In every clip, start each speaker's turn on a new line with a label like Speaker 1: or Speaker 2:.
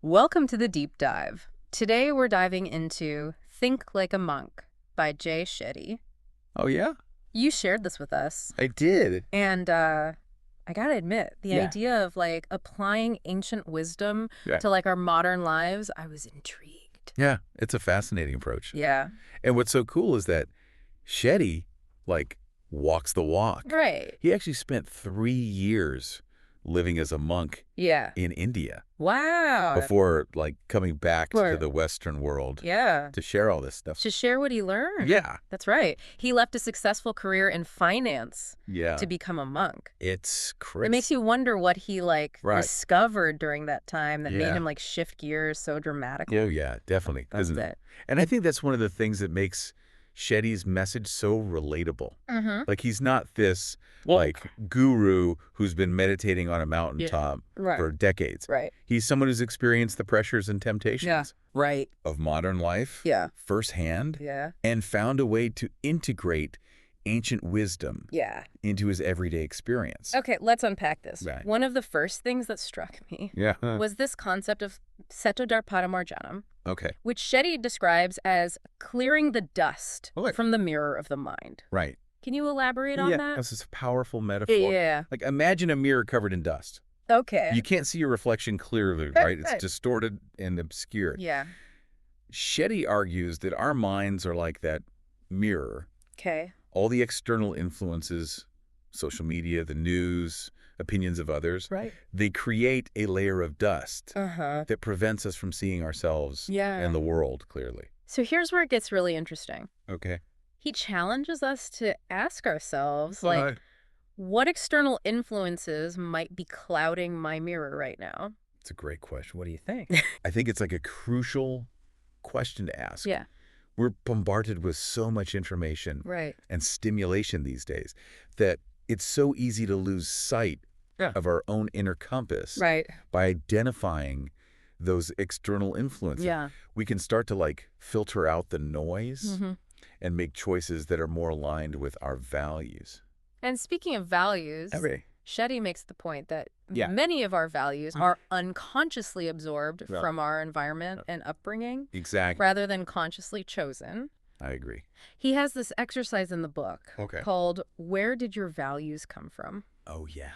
Speaker 1: Welcome to the deep dive. Today we're diving into Think Like a Monk by Shetty.
Speaker 2: Oh, yeah?
Speaker 1: You shared this with us.
Speaker 2: I did.
Speaker 1: And I gotta admit, the
Speaker 2: Yeah.
Speaker 1: idea of applying ancient wisdom
Speaker 2: Yeah.
Speaker 1: to our modern lives, I was intrigued.
Speaker 2: Yeah, it's a fascinating approach.
Speaker 1: Yeah.
Speaker 2: And what's so cool is that Shetty, walks the walk.
Speaker 1: Right.
Speaker 2: He actually spent 3 years living as a monk
Speaker 1: Yeah.
Speaker 2: in India
Speaker 1: Wow.
Speaker 2: before, coming back to
Speaker 1: Or-
Speaker 2: the Western world
Speaker 1: Yeah.
Speaker 2: to share all this stuff.
Speaker 1: To share what he learned.
Speaker 2: Yeah.
Speaker 1: That's right. He left a successful career in finance
Speaker 2: Yeah.
Speaker 1: to become a monk.
Speaker 2: It's crazy.
Speaker 1: It makes you wonder what he
Speaker 2: Right.
Speaker 1: discovered during that time that made
Speaker 2: Yeah.
Speaker 1: him shift gears so dramatically.
Speaker 2: Oh, yeah, definitely.
Speaker 1: That's
Speaker 2: Isn't
Speaker 1: it.
Speaker 2: And I think that's one of the things that makes Shetty's message so relatable.
Speaker 1: Mm-hmm.
Speaker 2: He's not this, guru who's been meditating on a mountaintop
Speaker 1: Right.
Speaker 2: for decades.
Speaker 1: Right.
Speaker 2: He's someone who's experienced the pressures and temptations
Speaker 1: Right.
Speaker 2: of modern life
Speaker 1: Yeah.
Speaker 2: firsthand
Speaker 1: Yeah.
Speaker 2: and found a way to integrate ancient wisdom
Speaker 1: Yeah.
Speaker 2: into his everyday experience.
Speaker 1: Okay, let's unpack this.
Speaker 2: Right.
Speaker 1: One of the first things that struck me
Speaker 2: Yeah.
Speaker 1: was this concept of Setodarpadamarjanam,
Speaker 2: Okay.
Speaker 1: which Shetty describes as clearing the dust
Speaker 2: Okay.
Speaker 1: from the mirror of the mind.
Speaker 2: Right.
Speaker 1: Can you elaborate on that?
Speaker 2: This is a powerful metaphor.
Speaker 1: Yeah.
Speaker 2: Imagine a mirror covered in dust.
Speaker 1: Okay.
Speaker 2: You can't see your reflection clearly,
Speaker 1: Right,
Speaker 2: right? It's
Speaker 1: right.
Speaker 2: distorted and obscured.
Speaker 1: Yeah.
Speaker 2: Shetty argues that our minds are like that mirror.
Speaker 1: Okay.
Speaker 2: All the external influences, social media, the news, opinions of others,
Speaker 1: Right.
Speaker 2: they create a layer of dust
Speaker 1: Uh-huh.
Speaker 2: that prevents us from seeing ourselves
Speaker 1: Yeah.
Speaker 2: and the world clearly.
Speaker 1: So here's where it gets really interesting.
Speaker 2: Okay.
Speaker 1: He challenges us to ask ourselves,
Speaker 2: Uh,
Speaker 1: what external influences might be clouding my mirror right now?
Speaker 2: It's a great question. What do you think? I think it's a crucial question to ask.
Speaker 1: Yeah.
Speaker 2: We're bombarded with so much information
Speaker 1: Right.
Speaker 2: and stimulation these days that it's so easy to lose sight of our own inner compass
Speaker 1: Right.
Speaker 2: by identifying those external influences.
Speaker 1: Yeah.
Speaker 2: We can start to filter out the noise
Speaker 1: Mm-hmm.
Speaker 2: and make choices that are more aligned with our values.
Speaker 1: And speaking of values,
Speaker 2: Okay.
Speaker 1: Shetty makes the point that
Speaker 2: Yeah.
Speaker 1: many of our values are unconsciously absorbed
Speaker 2: Yeah.
Speaker 1: from our environment and upbringing
Speaker 2: Exactly.
Speaker 1: rather than consciously chosen.
Speaker 2: I agree.
Speaker 1: He has this exercise in the book
Speaker 2: Okay.
Speaker 1: called Where Did Your Values Come From?
Speaker 2: Oh, yeah.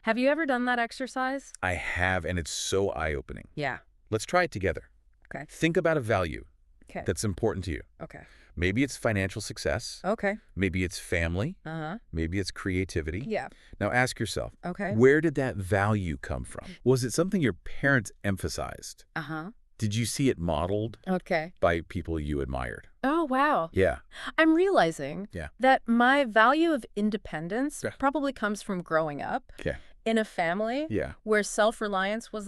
Speaker 1: Have you ever done that exercise?
Speaker 2: I have, and it's so eye-opening.
Speaker 1: Yeah.
Speaker 2: Let's try it together.
Speaker 1: Okay.
Speaker 2: Think about a value
Speaker 1: Okay.
Speaker 2: that's important to you.
Speaker 1: Okay.
Speaker 2: Maybe it's financial success.
Speaker 1: Okay.
Speaker 2: Maybe it's family.
Speaker 1: Uh-huh.
Speaker 2: Maybe it's creativity.
Speaker 1: Yeah.
Speaker 2: Now ask yourself,
Speaker 1: Okay.
Speaker 2: where did that value come from? Was it something your parents emphasized?
Speaker 1: Uh-huh.
Speaker 2: Did you see it modeled
Speaker 1: Okay.
Speaker 2: by people you admired?
Speaker 1: Oh, wow.
Speaker 2: Yeah.
Speaker 1: I'm realizing
Speaker 2: Yeah.
Speaker 1: that my value of independence
Speaker 2: Yeah.
Speaker 1: probably comes from growing up
Speaker 2: Yeah.
Speaker 1: in a family
Speaker 2: Yeah.
Speaker 1: where self-reliance was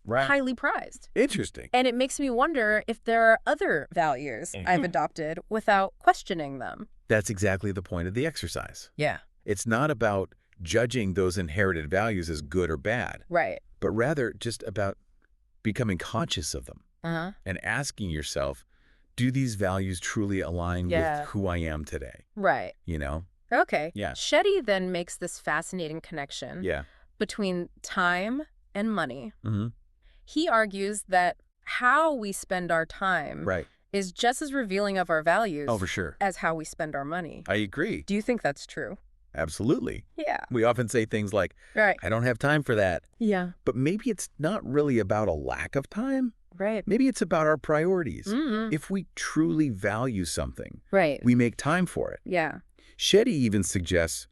Speaker 2: Right.
Speaker 1: highly prized.
Speaker 2: Interesting.
Speaker 1: And it makes me wonder if there are other values I've adopted without questioning them.
Speaker 2: That's exactly the point of the exercise.
Speaker 1: Yeah.
Speaker 2: It's not about judging those inherited values as good or bad,
Speaker 1: Right.
Speaker 2: but rather just about becoming conscious of them
Speaker 1: Uh-huh.
Speaker 2: and asking yourself, do these values truly align
Speaker 1: Yeah.
Speaker 2: with who I am today?
Speaker 1: Right.
Speaker 2: You know?
Speaker 1: Okay.
Speaker 2: Yeah.
Speaker 1: Shetty then makes this fascinating connection
Speaker 2: Yeah.
Speaker 1: between time and money.
Speaker 2: Mm-hmm.
Speaker 1: He argues that how we spend our time
Speaker 2: Right.
Speaker 1: is just as revealing of our values
Speaker 2: Oh, for sure.
Speaker 1: as how we spend our money.
Speaker 2: I agree.
Speaker 1: Do you think that's true?
Speaker 2: Absolutely.
Speaker 1: Yeah.
Speaker 2: We often say things like,
Speaker 1: Right.
Speaker 2: I don't have time for that.
Speaker 1: Yeah.
Speaker 2: But maybe it's not really about a lack of time.
Speaker 1: Right.
Speaker 2: Maybe it's about our priorities.
Speaker 1: Mm-hmm.
Speaker 2: If we truly value something,
Speaker 1: Right.
Speaker 2: we make time for it.
Speaker 1: Yeah.
Speaker 2: Shetty even suggests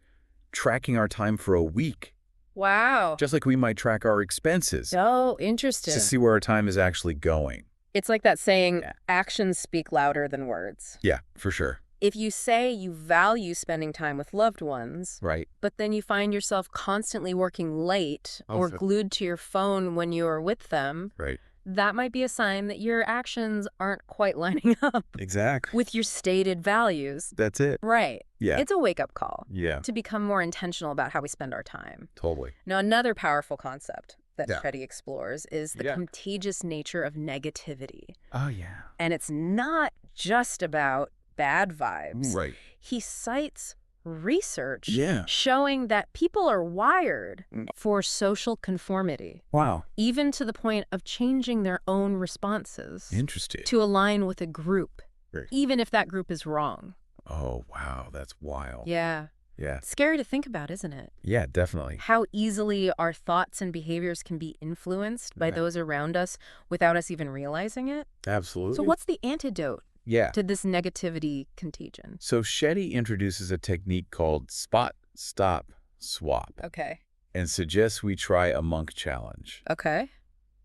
Speaker 2: tracking our time for a week,
Speaker 1: Wow.
Speaker 2: just like we might track our expenses
Speaker 1: Oh, interesting.
Speaker 2: to see where our time is actually going.
Speaker 1: It's like that saying,
Speaker 2: Yeah.
Speaker 1: actions speak louder than words.
Speaker 2: Yeah, for sure.
Speaker 1: If you say you value spending time with loved ones,
Speaker 2: Right.
Speaker 1: but then you find yourself constantly working late
Speaker 2: Oh,
Speaker 1: or
Speaker 2: so-
Speaker 1: glued to your phone when you are with them,
Speaker 2: Right.
Speaker 1: that might be a sign that your actions aren't quite lining up
Speaker 2: Exactly.
Speaker 1: with your stated values.
Speaker 2: That's it.
Speaker 1: Right.
Speaker 2: Yeah.
Speaker 1: It's a wake-up call
Speaker 2: Yeah,
Speaker 1: to become more intentional about how we spend our time.
Speaker 2: totally.
Speaker 1: Now, another powerful concept that
Speaker 2: Yeah.
Speaker 1: Shetty explores is the
Speaker 2: Yeah.
Speaker 1: contagious nature of negativity.
Speaker 2: Oh, yeah.
Speaker 1: And it's not just about bad vibes.
Speaker 2: Right.
Speaker 1: He cites research
Speaker 2: Yeah.
Speaker 1: showing that people are wired for social conformity,
Speaker 2: Wow.
Speaker 1: even to the point of changing their own responses
Speaker 2: Interesting.
Speaker 1: to align with a group,
Speaker 2: Right.
Speaker 1: even if that group is wrong.
Speaker 2: Oh, wow. That's wild.
Speaker 1: Yeah.
Speaker 2: Yeah.
Speaker 1: Scary to think about, isn't it?
Speaker 2: Yeah, definitely.
Speaker 1: How easily our thoughts and behaviors can be influenced by those around us without us even realizing it.
Speaker 2: Absolutely.
Speaker 1: So what's the antidote
Speaker 2: Yeah.
Speaker 1: to this negativity contagion?
Speaker 2: So Shetty introduces a technique called spot, stop, swap,
Speaker 1: Okay.
Speaker 2: and suggests we try a monk challenge.
Speaker 1: Okay.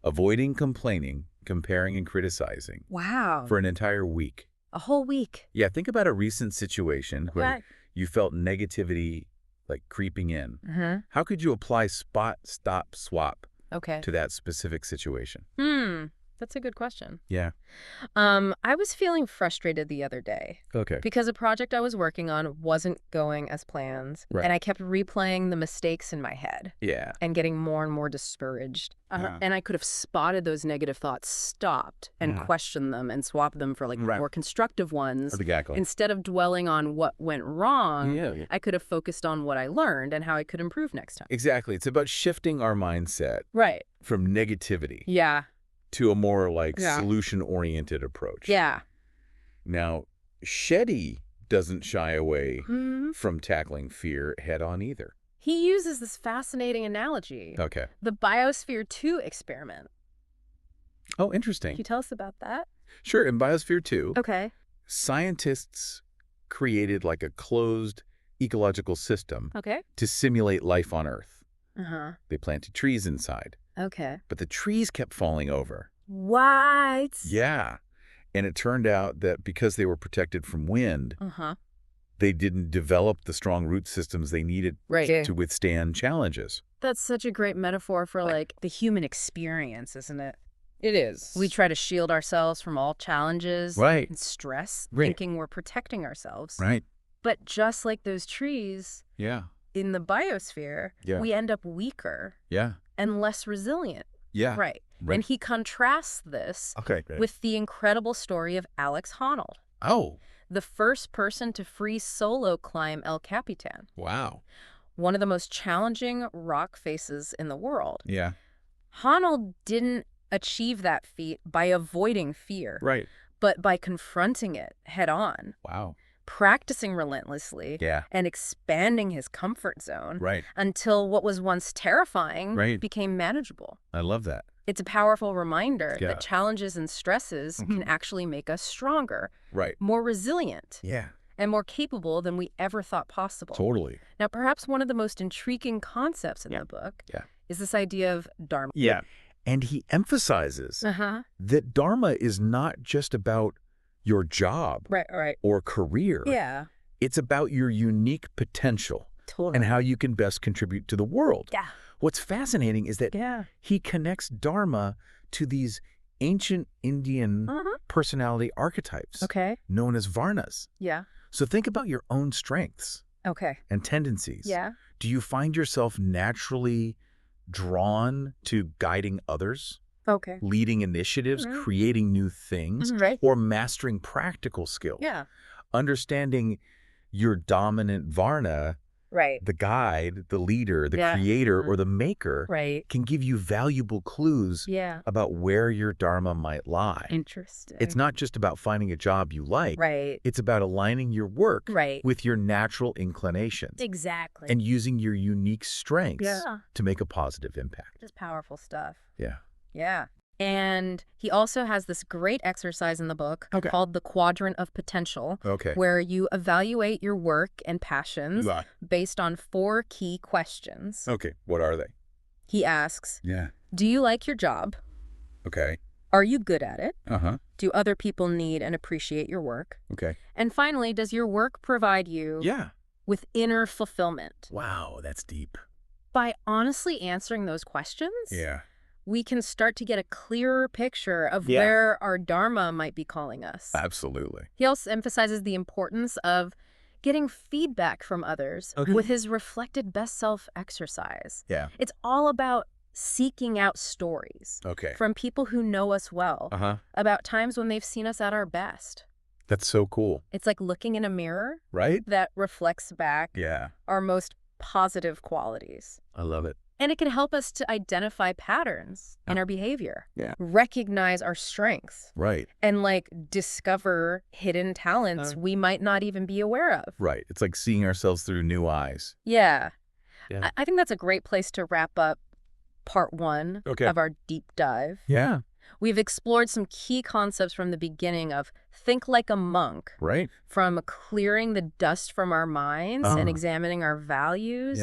Speaker 2: Avoiding complaining, comparing, and criticizing
Speaker 1: Wow.
Speaker 2: for an entire week.
Speaker 1: A whole week.
Speaker 2: Yeah, think about a recent situation where
Speaker 1: Right.
Speaker 2: you felt negativity like creeping in.
Speaker 1: Mm-hmm.
Speaker 2: How could you apply spot, stop, swap
Speaker 1: Okay.
Speaker 2: to that specific situation?
Speaker 1: That's a good question.
Speaker 2: Yeah.
Speaker 1: I was feeling frustrated the other day
Speaker 2: Okay.
Speaker 1: because a project I was working on wasn't going as planned,
Speaker 2: Right.
Speaker 1: and I kept replaying the mistakes in my head
Speaker 2: Yeah.
Speaker 1: and getting more and more discouraged.
Speaker 2: Yeah.
Speaker 1: And I could have spotted those negative thoughts, stopped, and questioned them and swapped them for more constructive ones.
Speaker 2: Exactly.
Speaker 1: Instead of dwelling on what went wrong,
Speaker 2: Yeah.
Speaker 1: I could have focused on what I learned and how I could improve next time.
Speaker 2: Exactly. It's about shifting our mindset
Speaker 1: Right.
Speaker 2: from negativity
Speaker 1: Yeah.
Speaker 2: to a more
Speaker 1: Yeah.
Speaker 2: solution-oriented approach.
Speaker 1: Yeah.
Speaker 2: Now, Shetty doesn't shy away
Speaker 1: Hmm.
Speaker 2: from tackling fear head-on either.
Speaker 1: He uses this fascinating analogy,
Speaker 2: Okay.
Speaker 1: the Biosphere 2 experiment.
Speaker 2: Oh,
Speaker 1: Can
Speaker 2: interesting.
Speaker 1: you tell us about that?
Speaker 2: Sure, in Biosphere 2,
Speaker 1: Okay.
Speaker 2: scientists created like a closed ecological system
Speaker 1: Okay.
Speaker 2: to simulate life on Earth.
Speaker 1: Uh-huh.
Speaker 2: They planted trees inside,
Speaker 1: Okay.
Speaker 2: but the trees kept falling over.
Speaker 1: What?
Speaker 2: Yeah. And it turned out that because they were protected from wind,
Speaker 1: Uh-huh.
Speaker 2: they didn't develop the strong root systems they needed
Speaker 1: Right.
Speaker 2: to withstand challenges.
Speaker 1: That's such a great metaphor for, the human experience, isn't it?
Speaker 2: It is.
Speaker 1: We try to shield ourselves from all challenges
Speaker 2: Right.
Speaker 1: and stress,
Speaker 2: Right.
Speaker 1: thinking we're protecting ourselves.
Speaker 2: Right.
Speaker 1: But just like those trees
Speaker 2: Yeah.
Speaker 1: in the biosphere,
Speaker 2: Yeah.
Speaker 1: we end up weaker
Speaker 2: Yeah.
Speaker 1: and less resilient.
Speaker 2: Yeah.
Speaker 1: Right.
Speaker 2: Right.
Speaker 1: And he contrasts this
Speaker 2: Okay.
Speaker 1: with the incredible story of Alex Honnold,
Speaker 2: Oh,
Speaker 1: the first person to free solo climb El Capitan,
Speaker 2: wow.
Speaker 1: one of the most challenging rock faces in the world.
Speaker 2: Yeah.
Speaker 1: Honnold didn't achieve that feat by avoiding fear,
Speaker 2: Right.
Speaker 1: but by confronting it head on,
Speaker 2: Wow.
Speaker 1: practicing relentlessly,
Speaker 2: Yeah.
Speaker 1: and expanding his comfort zone
Speaker 2: Right.
Speaker 1: until what was once terrifying
Speaker 2: Right.
Speaker 1: became manageable.
Speaker 2: I love that.
Speaker 1: It's a powerful reminder
Speaker 2: Yeah.
Speaker 1: that challenges and stresses can actually make us stronger,
Speaker 2: Right.
Speaker 1: more resilient,
Speaker 2: Yeah.
Speaker 1: and more capable than we ever thought possible.
Speaker 2: Totally.
Speaker 1: Now, perhaps one of the most intriguing concepts in the book is this idea of dharma.
Speaker 2: Yeah. And he emphasizes
Speaker 1: Uh-huh.
Speaker 2: that Dharma is not just about your job
Speaker 1: Right.
Speaker 2: or career.
Speaker 1: Yeah.
Speaker 2: It's about your unique potential
Speaker 1: Totally.
Speaker 2: and how you can best contribute to the world.
Speaker 1: Yeah.
Speaker 2: What's fascinating is that
Speaker 1: Yeah.
Speaker 2: he connects Dharma to these ancient Indian personality archetypes
Speaker 1: Okay.
Speaker 2: known as Varnas.
Speaker 1: Yeah.
Speaker 2: So think about your own strengths
Speaker 1: Okay.
Speaker 2: and tendencies.
Speaker 1: Yeah.
Speaker 2: Do you find yourself naturally drawn to guiding others,
Speaker 1: Okay.
Speaker 2: leading initiatives, creating new things,
Speaker 1: Right.
Speaker 2: or mastering practical skills?
Speaker 1: Yeah.
Speaker 2: Understanding your dominant Varna,
Speaker 1: Right.
Speaker 2: the guide, the leader, the
Speaker 1: Yeah.
Speaker 2: creator, or the maker,
Speaker 1: Right.
Speaker 2: can give you valuable clues
Speaker 1: Yeah.
Speaker 2: about where your Dharma might lie.
Speaker 1: Interesting.
Speaker 2: It's not just about finding a job you like.
Speaker 1: Right.
Speaker 2: It's about aligning your work
Speaker 1: Right.
Speaker 2: with your natural inclinations
Speaker 1: Exactly.
Speaker 2: and using your unique strengths
Speaker 1: Yeah.
Speaker 2: to make a positive impact.
Speaker 1: Just powerful stuff.
Speaker 2: Yeah.
Speaker 1: Yeah. And he also has this great exercise in the book
Speaker 2: Okay.
Speaker 1: called the Quadrant of Potential,
Speaker 2: Okay.
Speaker 1: where you evaluate your work and passions
Speaker 2: Yeah.
Speaker 1: based on 4 key questions.
Speaker 2: Okay. What are they?
Speaker 1: He asks,
Speaker 2: Yeah.
Speaker 1: do you like your job?
Speaker 2: Okay.
Speaker 1: Are you good at it?
Speaker 2: Uh-huh.
Speaker 1: Do other people need and appreciate your work?
Speaker 2: Okay.
Speaker 1: And finally, does your work provide you
Speaker 2: Yeah.
Speaker 1: with inner fulfillment?
Speaker 2: Wow, that's deep.
Speaker 1: By honestly answering those questions,
Speaker 2: Yeah.
Speaker 1: we can start to get a clearer picture of
Speaker 2: Yeah.
Speaker 1: where our dharma might be calling us.
Speaker 2: Absolutely.
Speaker 1: He also emphasizes the importance of getting feedback from others with his reflected best self exercise.
Speaker 2: Yeah.
Speaker 1: It's all about seeking out stories
Speaker 2: Okay.
Speaker 1: from people who know us well
Speaker 2: Uh-huh.
Speaker 1: about times when they've seen us at our best.
Speaker 2: That's so cool.
Speaker 1: It's like looking in a mirror
Speaker 2: Right?
Speaker 1: that reflects back
Speaker 2: Yeah.
Speaker 1: our most positive qualities.
Speaker 2: I love it.
Speaker 1: And it can help us to identify patterns in our behavior.
Speaker 2: Yeah.
Speaker 1: Recognize our strengths.
Speaker 2: Right.
Speaker 1: And like discover hidden talents we might not even be aware of.
Speaker 2: Right. It's like seeing ourselves through new eyes.
Speaker 1: Yeah.
Speaker 2: Yeah.
Speaker 1: I think that's a great place to wrap up part 1 of our deep dive.
Speaker 2: Yeah.
Speaker 1: We've explored some key concepts from the beginning of think like a monk.
Speaker 2: Right.
Speaker 1: From clearing the dust from our minds and examining our values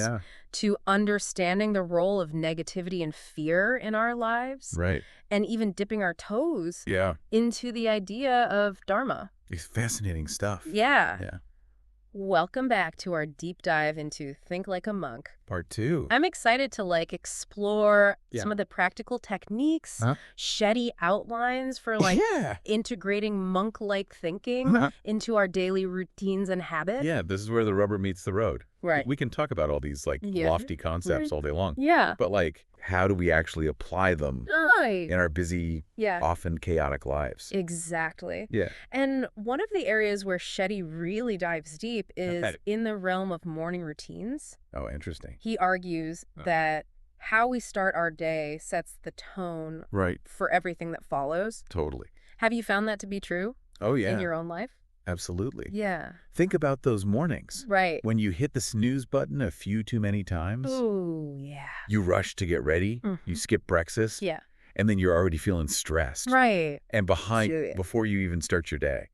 Speaker 1: to understanding the role of negativity and fear in our lives.
Speaker 2: Right.
Speaker 1: And even dipping our toes
Speaker 2: Yeah.
Speaker 1: into the idea of Dharma.
Speaker 2: It's fascinating stuff.
Speaker 1: Yeah.
Speaker 2: Yeah.
Speaker 1: Welcome back to our deep dive into Think Like a Monk.
Speaker 2: Part 2.
Speaker 1: I'm excited to explore some of the practical techniques, Shetty outlines for integrating monk-like thinking into our daily routines and habits.
Speaker 2: Yeah, this is where the rubber meets the road.
Speaker 1: Right.
Speaker 2: We can talk about all these lofty concepts all day long.
Speaker 1: Yeah.
Speaker 2: But how do we actually apply them in our busy, often chaotic lives?
Speaker 1: Exactly.
Speaker 2: Yeah.
Speaker 1: And one of the areas where Shetty really dives deep is in the realm of morning routines.
Speaker 2: Oh, interesting.
Speaker 1: He argues that how we start our day sets the tone for everything that follows.
Speaker 2: Totally.
Speaker 1: Have you found that to be true?
Speaker 2: Oh, yeah.
Speaker 1: In your own life?
Speaker 2: Absolutely.
Speaker 1: Yeah.
Speaker 2: Think about those mornings.
Speaker 1: Right.
Speaker 2: When you hit the snooze button a few too many times.
Speaker 1: Oh, yeah.
Speaker 2: You rush to get ready. You skip breakfast.
Speaker 1: Yeah.
Speaker 2: And then you're already feeling stressed.
Speaker 1: Right.
Speaker 2: And before you even start your day.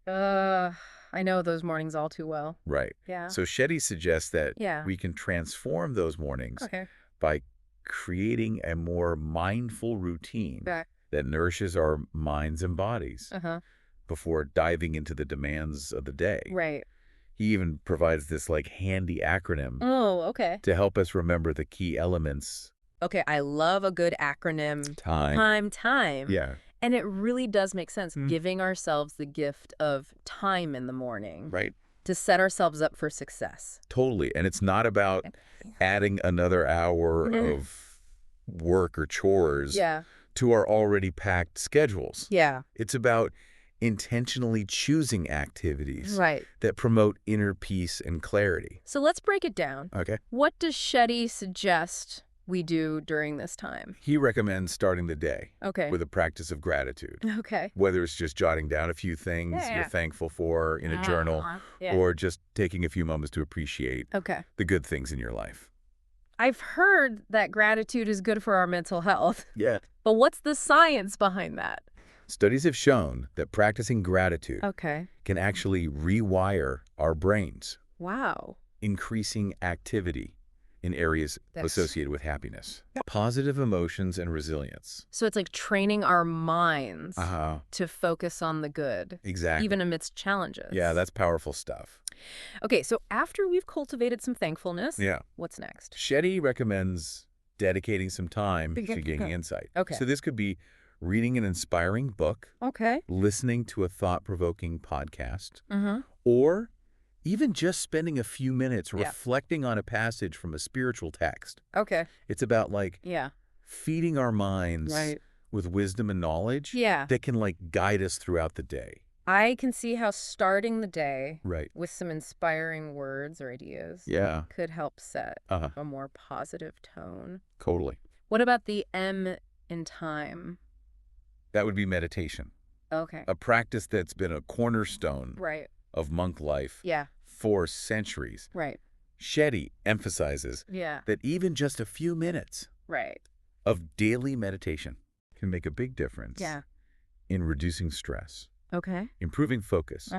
Speaker 1: I know those mornings all too well.
Speaker 2: Right.
Speaker 1: Yeah.
Speaker 2: So Shetty suggests that we can transform those mornings by creating a more mindful routine that nourishes our minds and bodies before diving into the demands of the day.
Speaker 1: Right.
Speaker 2: He even provides this handy acronym to help us remember the key elements.
Speaker 1: Okay, I love a good acronym. Time.
Speaker 2: Yeah.
Speaker 1: And it really does make sense, giving ourselves the gift of time in the morning.
Speaker 2: Right.
Speaker 1: To set ourselves up for success.
Speaker 2: Totally. And it's not about adding another hour of work or chores to our already packed schedules.
Speaker 1: Yeah.
Speaker 2: It's about intentionally choosing activities that promote inner peace and clarity.
Speaker 1: So let's break it down.
Speaker 2: Okay.
Speaker 1: What does Shetty suggest we do during this time?
Speaker 2: He recommends starting the day with a practice of gratitude.
Speaker 1: Okay.
Speaker 2: Whether it's just jotting down a few things you're thankful for in a journal or just taking a few moments to appreciate the good things in your life.
Speaker 1: I've heard that gratitude is good for our mental health.
Speaker 2: Yeah.
Speaker 1: But what's the science behind that?
Speaker 2: Studies have shown that practicing gratitude can actually rewire our brains.
Speaker 1: Wow.
Speaker 2: Increasing activity in areas associated with happiness. Positive emotions and resilience.
Speaker 1: So it's like training our minds to focus on the good.
Speaker 2: Exactly.
Speaker 1: Even amidst challenges.
Speaker 2: Yeah, that's powerful stuff.
Speaker 1: Okay, so after we've cultivated some thankfulness, what's next?
Speaker 2: Shetty recommends dedicating some time to gaining insight.
Speaker 1: Okay.
Speaker 2: So this could be reading an inspiring book, listening to a thought-provoking podcast, or even just spending a few minutes reflecting on a passage from a spiritual text.
Speaker 1: Okay.
Speaker 2: It's about feeding our minds with wisdom and knowledge that can guide us throughout the day.
Speaker 1: I can see how starting the day with some inspiring words or ideas could help set a more positive tone.
Speaker 2: Totally.
Speaker 1: What about the M in time?
Speaker 2: That would be meditation.
Speaker 1: Okay.
Speaker 2: A practice that's been a cornerstone of monk life for centuries.
Speaker 1: Right.
Speaker 2: Shetty emphasizes that even just a few minutes of daily meditation can make a big difference in reducing stress, improving focus,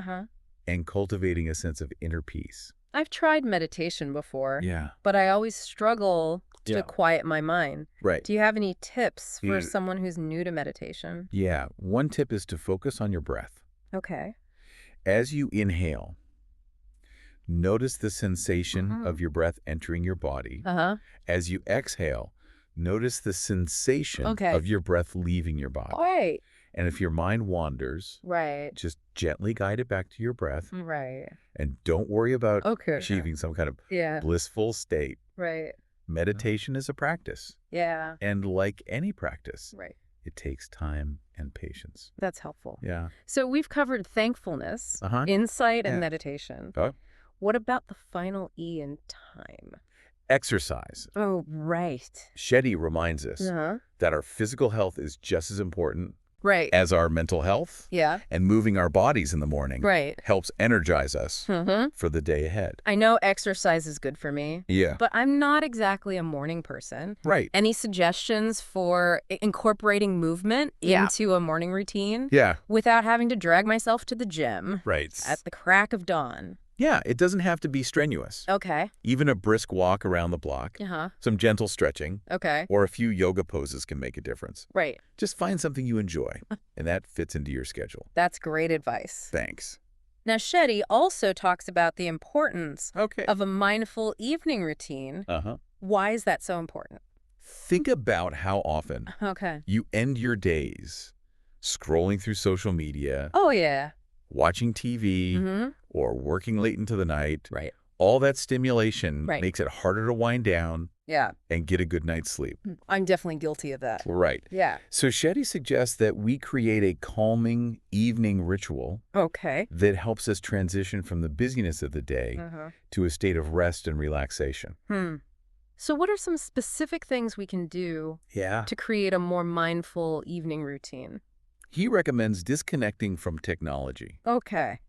Speaker 2: and cultivating a sense of inner peace.
Speaker 1: I've tried meditation before, but I always struggle to quiet my mind.
Speaker 2: Right.
Speaker 1: Do you have any tips for someone who's new to meditation?
Speaker 2: Yeah. One tip is to focus on your breath.
Speaker 1: Okay.
Speaker 2: As you inhale, notice the sensation of your breath entering your body. As you exhale, notice the sensation of your breath leaving your body.
Speaker 1: Right.
Speaker 2: And if your mind wanders, just gently guide it back to your breath. And don't worry about achieving some kind of blissful state. Meditation is a practice. And like any practice, it takes time and patience.
Speaker 1: That's helpful.
Speaker 2: Yeah.
Speaker 1: So we've covered thankfulness, insight, and meditation. What about the final E in time?
Speaker 2: Exercise.
Speaker 1: Oh, right.
Speaker 2: Shetty reminds us that our physical health is just as important as our mental health.
Speaker 1: Yeah.
Speaker 2: And moving our bodies in the morning helps energize us for the day ahead.
Speaker 1: I know exercise is good for me.
Speaker 2: Yeah.
Speaker 1: But I'm not exactly a morning person.
Speaker 2: Right.
Speaker 1: Any suggestions for incorporating movement into a morning routine?
Speaker 2: Yeah.
Speaker 1: Without having to drag myself to the gym at the crack of dawn?
Speaker 2: Yeah, it doesn't have to be strenuous.
Speaker 1: Okay.
Speaker 2: Even a brisk walk around the block, some gentle stretching, or a few yoga poses can make a difference.
Speaker 1: Right.
Speaker 2: Just find something you enjoy, and that fits into your schedule.
Speaker 1: That's great advice.
Speaker 2: Thanks.
Speaker 1: Now, Shetty also talks about the importance of a mindful evening routine. Why is that so important?
Speaker 2: Think about how often you end your days scrolling through social media.
Speaker 1: Oh, yeah.
Speaker 2: Watching TV, or working late into the night. Right. All that stimulation makes it harder to wind down and get a good night's sleep.
Speaker 1: I'm definitely guilty of that.
Speaker 2: Right.
Speaker 1: Yeah.
Speaker 2: So Shetty suggests that we create a calming evening ritual that helps us transition from the busyness of the day to a state of rest and relaxation.
Speaker 1: So what are some specific things we can do to create a more mindful evening routine?
Speaker 2: He recommends disconnecting from technology.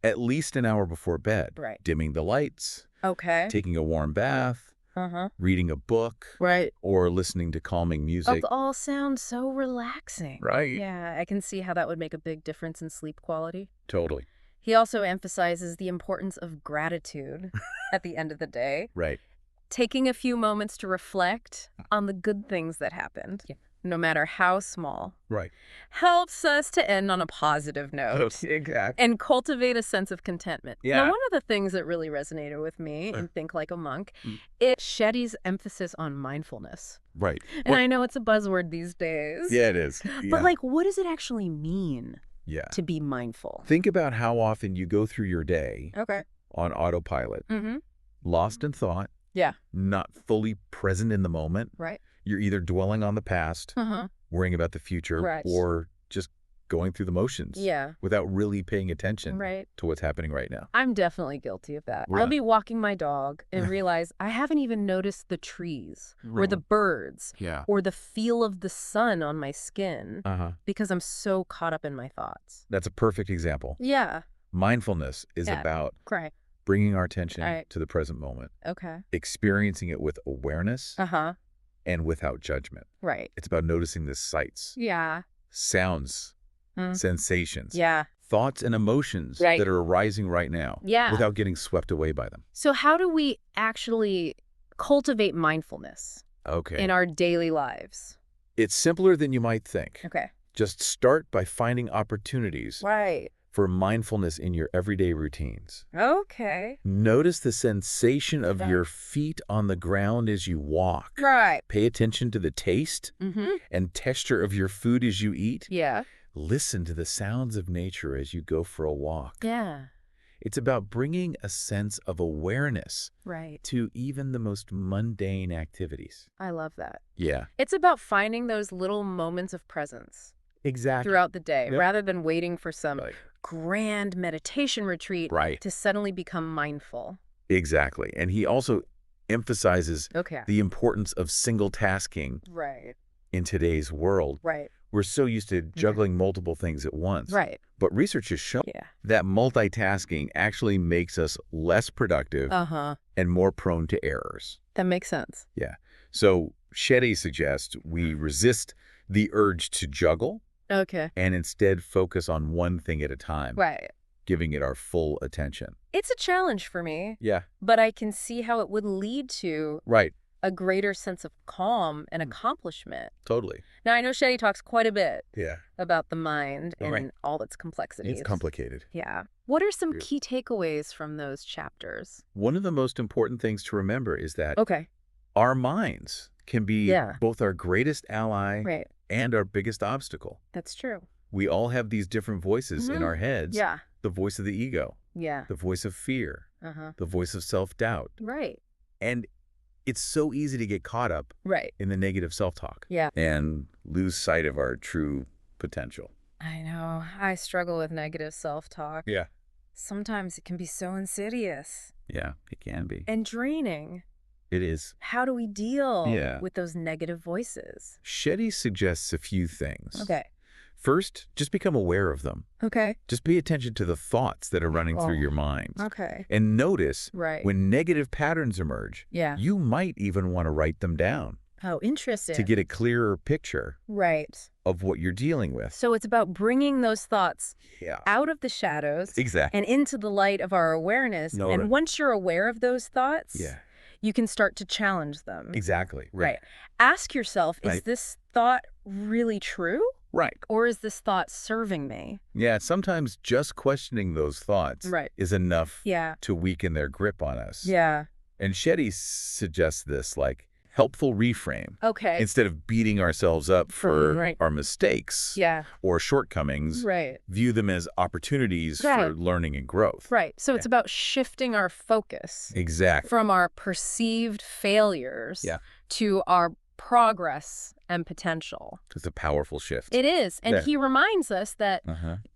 Speaker 2: At least an hour before bed.
Speaker 1: Right.
Speaker 2: Dimming the lights. Taking a warm bath. Reading a book.
Speaker 1: Right.
Speaker 2: Or listening to calming music.
Speaker 1: That all sounds so relaxing.
Speaker 2: Right.
Speaker 1: Yeah, I can see how that would make a big difference in sleep quality.
Speaker 2: Totally.
Speaker 1: He also emphasizes the importance of gratitude at the end of the day.
Speaker 2: Right.
Speaker 1: Taking a few moments to reflect on the good things that happened. No matter how small, helps us to end on a positive note.
Speaker 2: Exactly.
Speaker 1: And cultivate a sense of contentment.
Speaker 2: Yeah.
Speaker 1: Now, one of the things that really resonated with me in Think Like a Monk is Shetty's emphasis on mindfulness.
Speaker 2: Right.
Speaker 1: And I know it's a buzzword these days.
Speaker 2: Yeah, it is.
Speaker 1: But, what does it actually mean to be mindful?
Speaker 2: Think about how often you go through your day on autopilot, lost in thought, not fully present in the moment.
Speaker 1: Right.
Speaker 2: You're either dwelling on the past, worrying about the future, or just going through the motions without really paying attention to what's happening right now.
Speaker 1: I'm definitely guilty of that. I'll be walking my dog and realize I haven't even noticed the trees or the birds or the feel of the sun on my skin because I'm so caught up in my thoughts.
Speaker 2: That's a perfect example.
Speaker 1: Yeah.
Speaker 2: Mindfulness is about bringing our attention to the present moment, experiencing it with awareness and without judgment.
Speaker 1: Right.
Speaker 2: It's about noticing the sights, sounds, sensations, thoughts and emotions that are arising right now without getting swept away by them.
Speaker 1: So how do we actually cultivate mindfulness in our daily lives?
Speaker 2: It's simpler than you might think.
Speaker 1: Okay.
Speaker 2: Just start by finding opportunities for mindfulness in your everyday routines.
Speaker 1: Okay.
Speaker 2: Notice the sensation of your feet on the ground as you walk.
Speaker 1: Right.
Speaker 2: Pay attention to the taste and texture of your food as you eat.
Speaker 1: Yeah.
Speaker 2: Listen to the sounds of nature as you go for a walk.
Speaker 1: Yeah.
Speaker 2: It's about bringing a sense of awareness to even the most mundane activities.
Speaker 1: I love that.
Speaker 2: Yeah.
Speaker 1: It's about finding those little moments of presence.
Speaker 2: Exactly.
Speaker 1: Throughout the day, rather than waiting for some grand meditation retreat to suddenly become mindful.
Speaker 2: Exactly. And he also emphasizes the importance of single tasking in today's world. We're so used to juggling multiple things at once. But research has shown that multitasking actually makes us less productive and more prone to errors.
Speaker 1: That makes sense.
Speaker 2: Yeah. So Shetty suggests we resist the urge to juggle. And instead focus on one thing at a time. Giving it our full attention.
Speaker 1: It's a challenge for me.
Speaker 2: Yeah.
Speaker 1: But I can see how it would lead to a greater sense of calm and accomplishment.
Speaker 2: Totally.
Speaker 1: Now, I know Shetty talks quite a bit about the mind and all its complexities.
Speaker 2: It's complicated.
Speaker 1: Yeah. What are some key takeaways from those chapters?
Speaker 2: One of the most important things to remember is that our minds can be both our greatest ally and our biggest obstacle.
Speaker 1: That's true.
Speaker 2: We all have these different voices in our heads. The voice of the ego. The voice of fear. The voice of self-doubt. And it's so easy to get caught up in the negative self-talk and lose sight of our true potential.
Speaker 1: I know. I struggle with negative self-talk.
Speaker 2: Yeah.
Speaker 1: Sometimes it can be so insidious.
Speaker 2: Yeah, it can be.
Speaker 1: And draining.
Speaker 2: It is.
Speaker 1: How do we deal with those negative voices?
Speaker 2: Shetty suggests a few things.
Speaker 1: Okay.
Speaker 2: First, just become aware of them.
Speaker 1: Okay.
Speaker 2: Just pay attention to the thoughts that are running through your mind.
Speaker 1: Okay.
Speaker 2: And notice when negative patterns emerge, you might even want to write them down.
Speaker 1: Oh, interesting.
Speaker 2: To get a clearer picture of what you're dealing with.
Speaker 1: So it's about bringing those thoughts out of the shadows and into the light of our awareness. And once you're aware of those thoughts, you can start to challenge them.
Speaker 2: Exactly.
Speaker 1: Right. Ask yourself, is this thought really true?
Speaker 2: Right.
Speaker 1: Or is this thought serving me?
Speaker 2: Yeah, sometimes just questioning those thoughts is enough to weaken their grip on us.
Speaker 1: Yeah.
Speaker 2: And Shetty suggests this, like, helpful reframe.
Speaker 1: Okay.
Speaker 2: Instead of beating ourselves up for our mistakes or shortcomings, view them as opportunities for learning and growth.
Speaker 1: Right. So it's about shifting our focus.
Speaker 2: Exactly.
Speaker 1: From our perceived failures to our progress and potential.
Speaker 2: It's a powerful shift.
Speaker 1: It is. And he reminds us that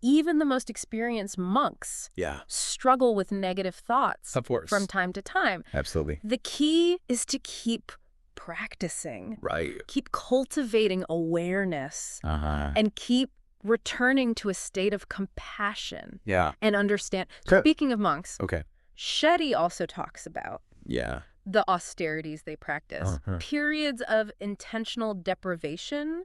Speaker 1: even the most experienced monks struggle with negative thoughts from time to time.
Speaker 2: Absolutely.
Speaker 1: The key is to keep practicing.
Speaker 2: Right.
Speaker 1: Keep cultivating awareness. And keep returning to a state of compassion. And understand. Speaking of monks, Shetty also talks about the austerities they practice. Periods of intentional deprivation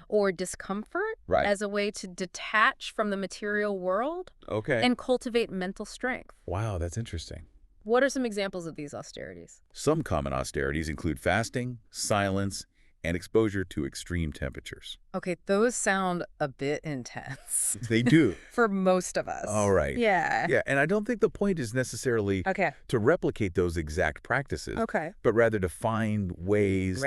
Speaker 1: or discomfort as a way to detach from the material world and cultivate mental strength.
Speaker 2: Wow, that's interesting.
Speaker 1: What are some examples of these austerities?
Speaker 2: Some common austerities include fasting, silence, and exposure to extreme temperatures.
Speaker 1: Okay, those sound a bit intense.
Speaker 2: They do.
Speaker 1: For most of us.
Speaker 2: All right.
Speaker 1: Yeah.
Speaker 2: Yeah, and I don't think the point is necessarily to replicate those exact practices, but rather to find ways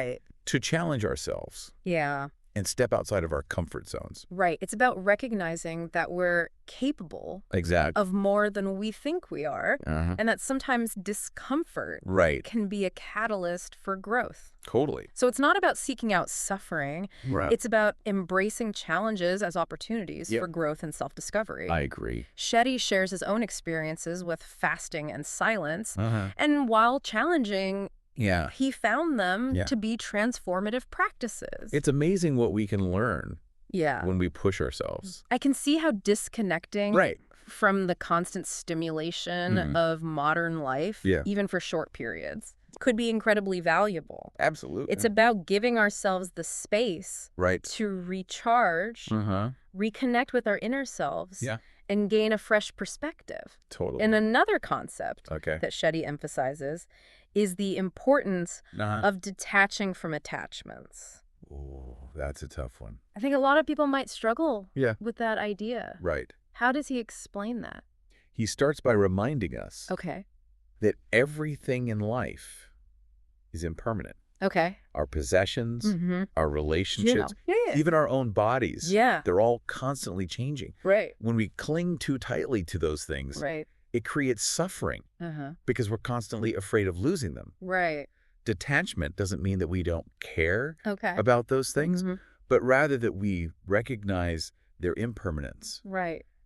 Speaker 2: to challenge ourselves.
Speaker 1: Yeah.
Speaker 2: And step outside of our comfort zones.
Speaker 1: Right. It's about recognizing that we're capable of more than we think we are, and that sometimes discomfort can be a catalyst for growth.
Speaker 2: Totally.
Speaker 1: So it's not about seeking out suffering. It's about embracing challenges as opportunities for growth and self-discovery.
Speaker 2: I agree.
Speaker 1: Shetty shares his own experiences with fasting and silence, and while challenging, he found them to be transformative practices.
Speaker 2: It's amazing what we can learn when we push ourselves.
Speaker 1: I can see how disconnecting from the constant stimulation of modern life, even for short periods, could be incredibly valuable.
Speaker 2: Absolutely.
Speaker 1: It's about giving ourselves the space to recharge, reconnect with our inner selves, and gain a fresh perspective.
Speaker 2: Totally.
Speaker 1: And another concept that Shetty emphasizes is the importance of detaching from attachments.
Speaker 2: Oh, that's a tough one.
Speaker 1: I think a lot of people might struggle with that idea.
Speaker 2: Right.
Speaker 1: How does he explain that?
Speaker 2: He starts by reminding us that everything in life is impermanent. Our possessions, our relationships, even our own bodies, they're all constantly changing. When we cling too tightly to those things, it creates suffering because we're constantly afraid of losing them. Detachment doesn't mean that we don't care about those things, but rather that we recognize their impermanence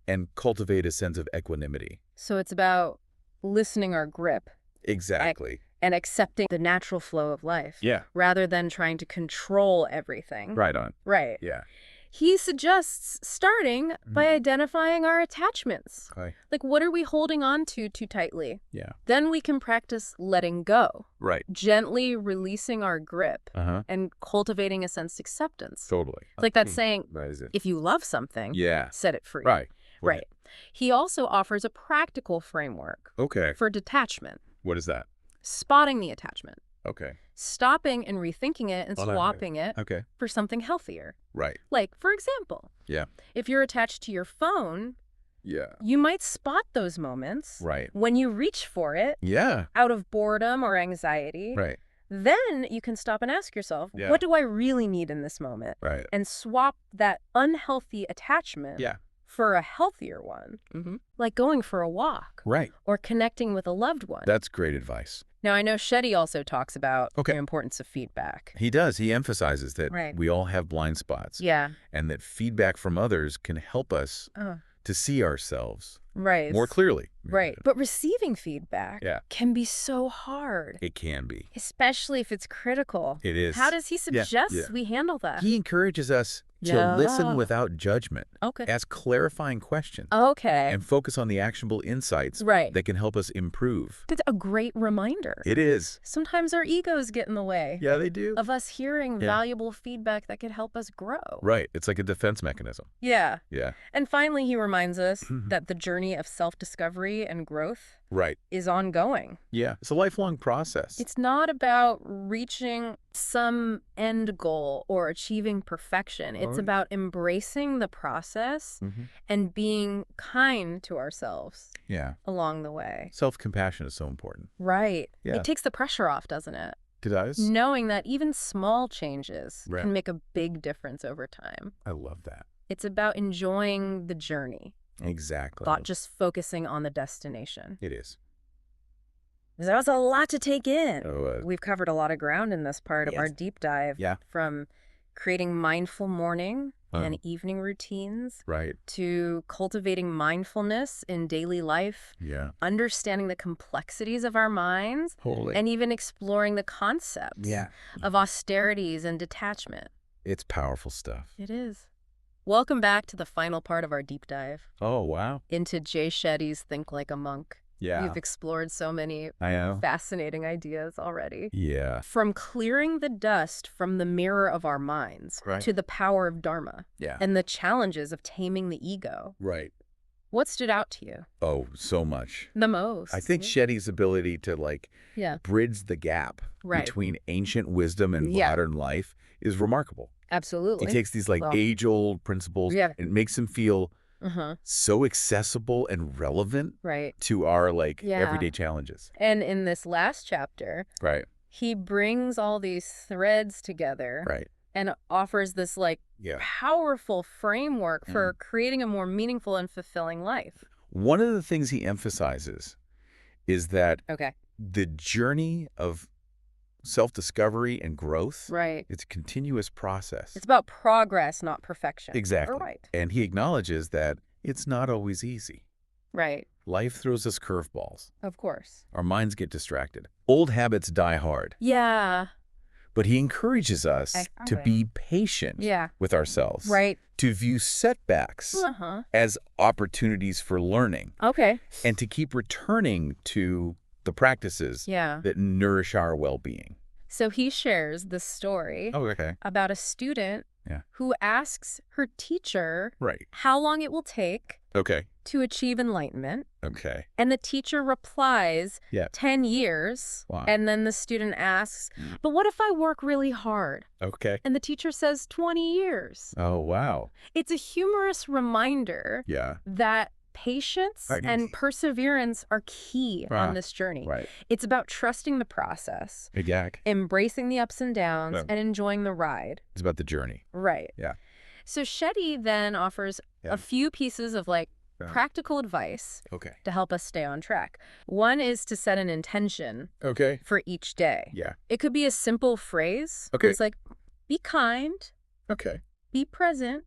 Speaker 2: and cultivate a sense of equanimity.
Speaker 1: So it's about listening our grip.
Speaker 2: Exactly.
Speaker 1: And accepting the natural flow of life. Rather than trying to control everything.
Speaker 2: Right on.
Speaker 1: Right.
Speaker 2: Yeah.
Speaker 1: He suggests starting by identifying our attachments. Like, what are we holding on to too tightly? Then we can practice letting go. Gently releasing our grip and cultivating a sense of acceptance.
Speaker 2: Totally.
Speaker 1: It's like that saying, if you love something, set it free. Right. He also offers a practical framework for detachment.
Speaker 2: What is that?
Speaker 1: Spotting the attachment. Stopping and rethinking it and swapping it for something healthier. Like, for example, if you're attached to your phone, you might spot those moments when you reach for it out of boredom or anxiety. Then you can stop and ask yourself, what do I really need in this moment? And swap that unhealthy attachment for a healthier one, like going for a walk.
Speaker 2: Right.
Speaker 1: Or connecting with a loved one.
Speaker 2: That's great advice.
Speaker 1: Now, I know Shetty also talks about the importance of feedback.
Speaker 2: He does. He emphasizes that we all have blind spots.
Speaker 1: Yeah.
Speaker 2: And that feedback from others can help us to see ourselves more clearly.
Speaker 1: Right. But receiving feedback can be so hard.
Speaker 2: It can be.
Speaker 1: Especially if it's critical.
Speaker 2: It is.
Speaker 1: How does he suggest we handle that?
Speaker 2: He encourages us to listen without judgment. Ask clarifying questions. And focus on the actionable insights that can help us improve.
Speaker 1: That's a great reminder.
Speaker 2: It is.
Speaker 1: Sometimes our egos get in the way.
Speaker 2: Yeah, they do.
Speaker 1: Of us hearing valuable feedback that could help us grow.
Speaker 2: Right. It's like a defense mechanism.
Speaker 1: Yeah.
Speaker 2: Yeah.
Speaker 1: And finally, he reminds us that the journey of self-discovery and growth is ongoing.
Speaker 2: Yeah. It's a lifelong process.
Speaker 1: It's not about reaching some end goal or achieving perfection. It's about embracing the process and being kind to ourselves along the way.
Speaker 2: Self-compassion is so important.
Speaker 1: Right.
Speaker 2: Yeah.
Speaker 1: It takes the pressure off, doesn't it?
Speaker 2: It does.
Speaker 1: Knowing that even small changes can make a big difference over time.
Speaker 2: I love that.
Speaker 1: It's about enjoying the journey.
Speaker 2: Exactly.
Speaker 1: Not just focusing on the destination.
Speaker 2: It is.
Speaker 1: That was a lot to take in. We've covered a lot of ground in this part of our deep dive.
Speaker 2: Yeah.
Speaker 1: From creating mindful morning and evening routines to cultivating mindfulness in daily life, understanding the complexities of our minds, and even exploring the concepts of austerities and detachment.
Speaker 2: It's powerful stuff.
Speaker 1: It is. Welcome back to the final part of our deep dive.
Speaker 2: Oh, wow.
Speaker 1: Into Jay Shetty's Think Like a Monk.
Speaker 2: Yeah.
Speaker 1: You've explored so many fascinating ideas already.
Speaker 2: Yeah.
Speaker 1: From clearing the dust from the mirror of our minds to the power of Dharma and the challenges of taming the ego.
Speaker 2: Right.
Speaker 1: What stood out to you?
Speaker 2: Oh, so much.
Speaker 1: The most.
Speaker 2: I think Shetty's ability to bridge the gap between ancient wisdom and modern life is remarkable.
Speaker 1: Absolutely.
Speaker 2: He takes these age-old principles and makes them feel so accessible and relevant to our everyday challenges.
Speaker 1: And in this last chapter, he brings all these threads together and offers this powerful framework for creating a more meaningful and fulfilling life.
Speaker 2: One of the things he emphasizes is that the journey of self-discovery and growth, it's a continuous process.
Speaker 1: It's about progress, not perfection.
Speaker 2: Exactly. And he acknowledges that it's not always easy. Life throws us curveballs.
Speaker 1: Of course.
Speaker 2: Our minds get distracted. Old habits die hard.
Speaker 1: Yeah.
Speaker 2: But he encourages us to be patient with ourselves. To view setbacks as opportunities for learning. And to keep returning to the practices that nourish our well-being.
Speaker 1: So he shares the story about a student who asks her teacher how long it will take to achieve enlightenment. And the teacher replies, 10 years.
Speaker 2: Wow.
Speaker 1: And then the student asks, but what if I work really hard? And the teacher says 20 years.
Speaker 2: Oh, wow.
Speaker 1: It's a humorous reminder that patience and perseverance are key on this journey. It's about trusting the process, embracing the ups and downs, and enjoying the ride.
Speaker 2: It's about the journey.
Speaker 1: So Shetty then offers a few pieces of practical advice to help us stay on track. One is to set an intention for each day. It could be a simple phrase. It's like, be kind, be present,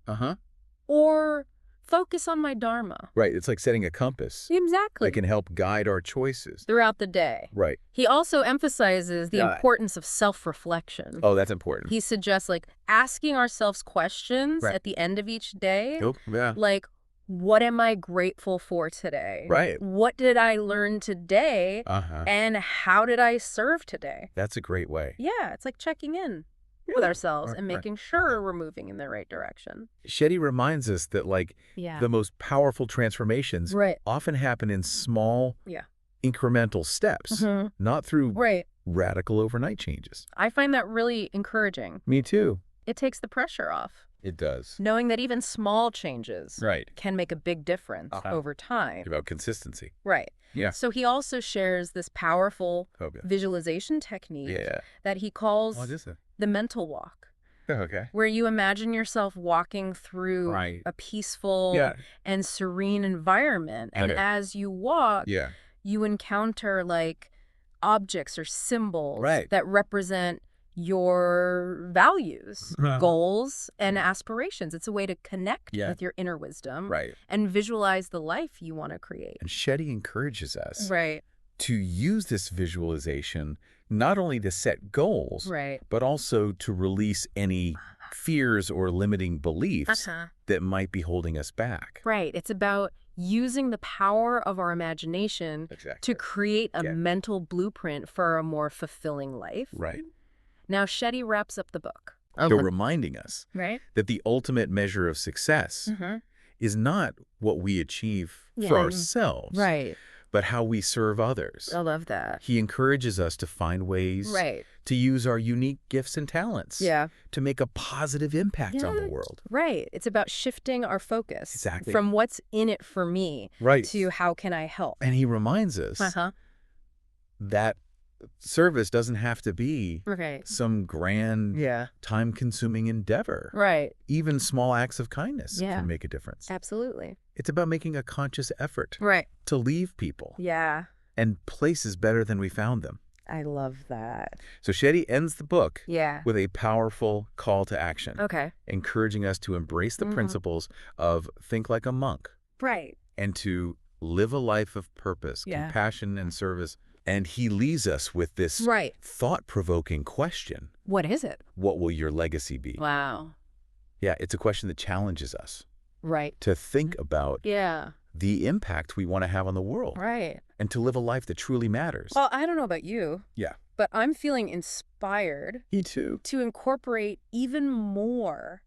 Speaker 1: or focus on my Dharma.
Speaker 2: It's like setting a compass.
Speaker 1: Exactly.
Speaker 2: That can help guide our choices.
Speaker 1: Throughout the day. He also emphasizes the importance of self-reflection.
Speaker 2: Oh, that's important.
Speaker 1: He suggests asking ourselves questions at the end of each day. Like, what am I grateful for today? What did I learn today? And how did I serve today?
Speaker 2: That's a great way.
Speaker 1: Yeah, it's like checking in with ourselves and making sure we're moving in the right direction.
Speaker 2: Shetty reminds us that the most powerful transformations often happen in small incremental steps, not through radical overnight changes.
Speaker 1: I find that really encouraging.
Speaker 2: Me too.
Speaker 1: It takes the pressure off.
Speaker 2: It does.
Speaker 1: Knowing that even small changes can make a big difference over time.
Speaker 2: It's about consistency.
Speaker 1: So he also shares this powerful visualization technique that he calls the mental walk.
Speaker 2: Okay.
Speaker 1: Where you imagine yourself walking through a peaceful and serene environment. And as you walk, you encounter like objects or symbols that represent your values, goals, and aspirations. It's a way to connect with your inner wisdom and visualize the life you want to create.
Speaker 2: And Shetty encourages us to use this visualization not only to set goals, but also to release any fears or limiting beliefs that might be holding us back.
Speaker 1: Right. It's about using the power of our imagination to create a mental blueprint for a more fulfilling life.
Speaker 2: Right.
Speaker 1: Now, Shetty wraps up the book.
Speaker 2: They're reminding us that the ultimate measure of success is not what we achieve for ourselves, but how we serve others.
Speaker 1: I love that.
Speaker 2: He encourages us to find ways to use our unique gifts and talents to make a positive impact on the world.
Speaker 1: Right. It's about shifting our focus from what's in it for me to how can I help.
Speaker 2: And he reminds us that service doesn't have to be some grand, time-consuming endeavor.
Speaker 1: Right.
Speaker 2: Even small acts of kindness can make a difference.
Speaker 1: Absolutely.
Speaker 2: It's about making a conscious effort to leave people and places better than we found them.
Speaker 1: I love that.
Speaker 2: So Shetty ends the book with a powerful call to action, encouraging us to embrace the principles of think like a monk, and to live a life of purpose, compassion, and service. And he leaves us with this thought-provoking question.
Speaker 1: What is it?
Speaker 2: What will your legacy be?
Speaker 1: Wow.
Speaker 2: Yeah, it's a question that challenges us.
Speaker 1: Right.
Speaker 2: To think about the impact we want to have on the world.
Speaker 1: Right.
Speaker 2: And to live a life that truly matters.
Speaker 1: Well, I don't know about you.
Speaker 2: Yeah.
Speaker 1: But I'm feeling inspired.
Speaker 2: Me too.
Speaker 1: To incorporate even more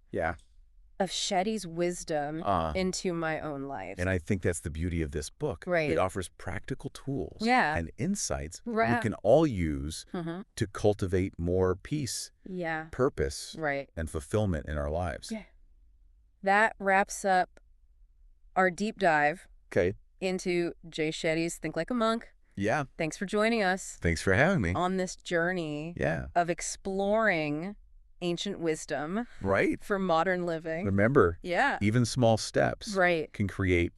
Speaker 1: of Shetty's wisdom into my own life.
Speaker 2: And I think that's the beauty of this book.
Speaker 1: Right.
Speaker 2: It offers practical tools and insights we can all use to cultivate more peace, purpose, and fulfillment in our lives.
Speaker 1: Yeah. That wraps up our deep dive into Jay Shetty's Think Like a Monk.
Speaker 2: Yeah.
Speaker 1: Thanks for joining us.
Speaker 2: Thanks for having me.
Speaker 1: On this journey of exploring ancient wisdom for modern living.
Speaker 2: Remember, even small steps can create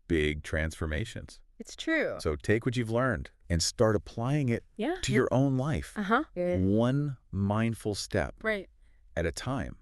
Speaker 2: big transformations.
Speaker 1: It's true.
Speaker 2: So take what you've learned and start applying it to your own life. One mindful step at a time.